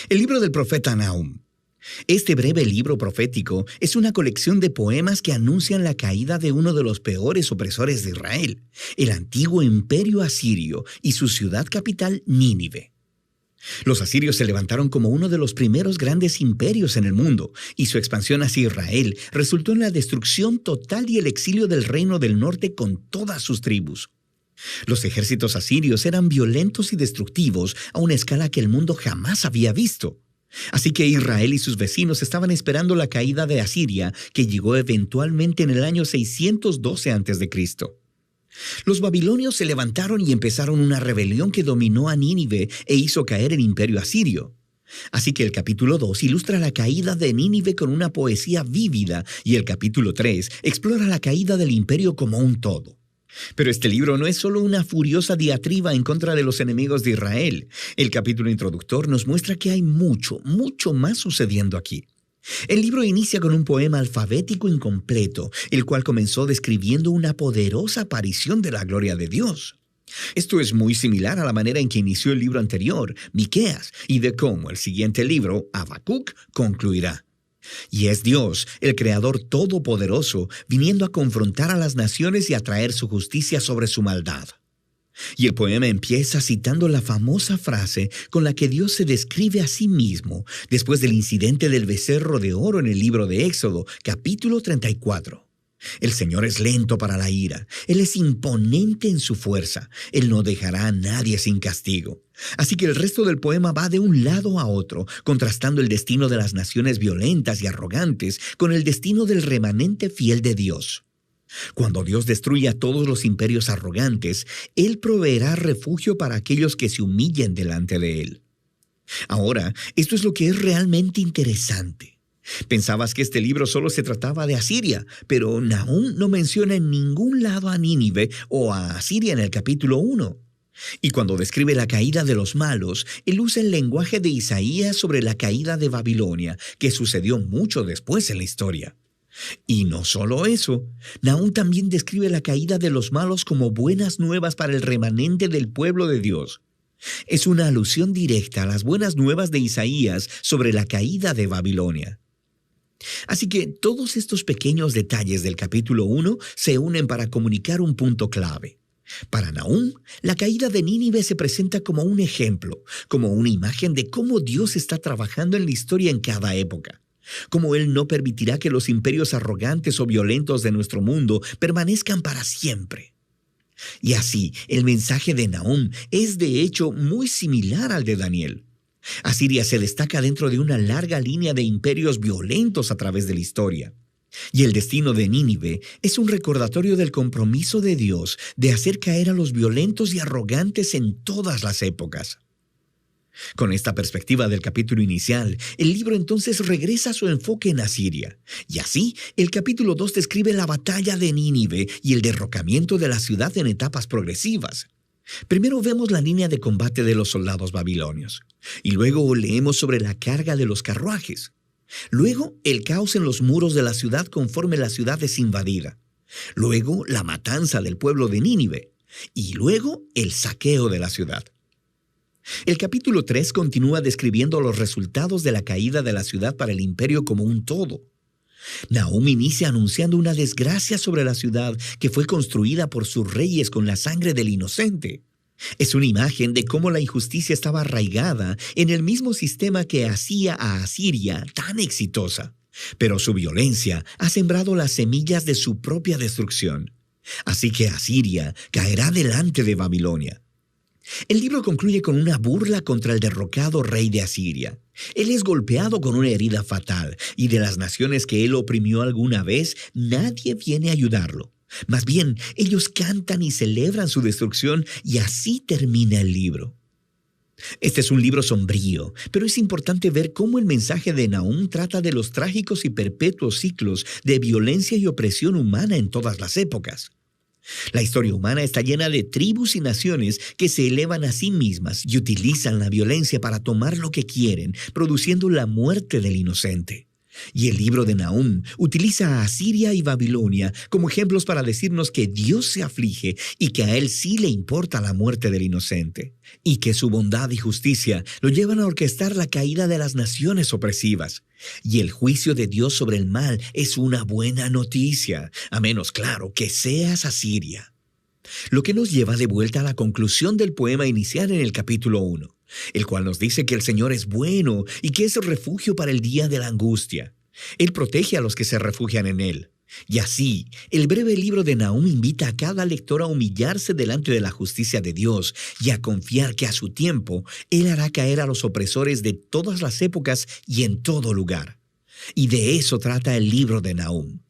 El libro del profeta Nahum. Este breve libro profético es una colección de poemas que anuncian la caída de uno de los peores opresores de Israel, el antiguo imperio asirio y su ciudad capital, Nínive. Los asirios se levantaron como uno de los primeros grandes imperios en el mundo, y su expansión hacia Israel resultó en la destrucción total y el exilio del reino del norte con todas sus tribus. Los ejércitos asirios eran violentos y destructivos a una escala que el mundo jamás había visto. Así que Israel y sus vecinos estaban esperando la caída de Asiria, que llegó eventualmente en el año 612 a.C. Los babilonios se levantaron y empezaron una rebelión que dominó a Nínive e hizo caer el imperio asirio. Así que el capítulo 2 ilustra la caída de Nínive con una poesía vívida y el capítulo 3 explora la caída del imperio como un todo. Pero este libro no es solo una furiosa diatriba en contra de los enemigos de Israel. El capítulo introductor nos muestra que hay mucho más sucediendo aquí. El libro inicia con un poema alfabético incompleto, el cual comenzó describiendo una poderosa aparición de la gloria de Dios. Esto es muy similar a la manera en que inició el libro anterior, Miqueas, y de cómo el siguiente libro, Habacuc, concluirá. Y es Dios, el Creador Todopoderoso, viniendo a confrontar a las naciones y a traer su justicia sobre su maldad. Y el poema empieza citando la famosa frase con la que Dios se describe a sí mismo después del incidente del becerro de oro en el libro de Éxodo, capítulo 34. El Señor es lento para la ira, Él es imponente en su fuerza, Él no dejará a nadie sin castigo. Así que el resto del poema va de un lado a otro, contrastando el destino de las naciones violentas y arrogantes con el destino del remanente fiel de Dios. Cuando Dios destruya a todos los imperios arrogantes, Él proveerá refugio para aquellos que se humillen delante de Él. Ahora, esto es lo que es realmente interesante. Pensabas que este libro solo se trataba de Asiria, pero Nahum no menciona en ningún lado a Nínive o a Asiria en el capítulo 1. Y cuando describe la caída de los malos, él usa el lenguaje de Isaías sobre la caída de Babilonia, que sucedió mucho después en la historia. Y no solo eso, Nahum también describe la caída de los malos como buenas nuevas para el remanente del pueblo de Dios. Es una alusión directa a las buenas nuevas de Isaías sobre la caída de Babilonia. Así que todos estos pequeños detalles del capítulo 1 se unen para comunicar un punto clave. Para Nahum, la caída de Nínive se presenta como un ejemplo, como una imagen de cómo Dios está trabajando en la historia en cada época, cómo Él no permitirá que los imperios arrogantes o violentos de nuestro mundo permanezcan para siempre. Y así, el mensaje de Nahum es de hecho muy similar al de Daniel. Asiria se destaca dentro de una larga línea de imperios violentos a través de la historia. Y el destino de Nínive es un recordatorio del compromiso de Dios de hacer caer a los violentos y arrogantes en todas las épocas. Con esta perspectiva del capítulo inicial, el libro entonces regresa a su enfoque en Asiria. Y así, el capítulo 2 describe la batalla de Nínive y el derrocamiento de la ciudad en etapas progresivas. Primero vemos la línea de combate de los soldados babilonios, y luego leemos sobre la carga de los carruajes. Luego, el caos en los muros de la ciudad conforme la ciudad es invadida. Luego, la matanza del pueblo de Nínive. Y luego, el saqueo de la ciudad. El capítulo 3 continúa describiendo los resultados de la caída de la ciudad para el imperio como un todo. Nahum inicia anunciando una desgracia sobre la ciudad que fue construida por sus reyes con la sangre del inocente. Es una imagen de cómo la injusticia estaba arraigada en el mismo sistema que hacía a Asiria tan exitosa. Pero su violencia ha sembrado las semillas de su propia destrucción. Así que Asiria caerá delante de Babilonia. El libro concluye con una burla contra el derrocado rey de Asiria. Él es golpeado con una herida fatal, y de las naciones que él oprimió alguna vez, nadie viene a ayudarlo. Más bien, ellos cantan y celebran su destrucción, y así termina el libro. Este es un libro sombrío, pero es importante ver cómo el mensaje de Nahum trata de los trágicos y perpetuos ciclos de violencia y opresión humana en todas las épocas. La historia humana está llena de tribus y naciones que se elevan a sí mismas y utilizan la violencia para tomar lo que quieren, produciendo la muerte del inocente. Y el libro de Nahum utiliza a Asiria y Babilonia como ejemplos para decirnos que Dios se aflige y que a Él sí le importa la muerte del inocente, y que su bondad y justicia lo llevan a orquestar la caída de las naciones opresivas. Y el juicio de Dios sobre el mal es una buena noticia, a menos, claro, que seas Asiria. Lo que nos lleva de vuelta a la conclusión del poema inicial en el capítulo 1, el cual nos dice que el Señor es bueno y que es refugio para el día de la angustia. Él protege a los que se refugian en Él. Y así, el breve libro de Nahum invita a cada lector a humillarse delante de la justicia de Dios y a confiar que a su tiempo Él hará caer a los opresores de todas las épocas y en todo lugar. Y de eso trata el libro de Nahum.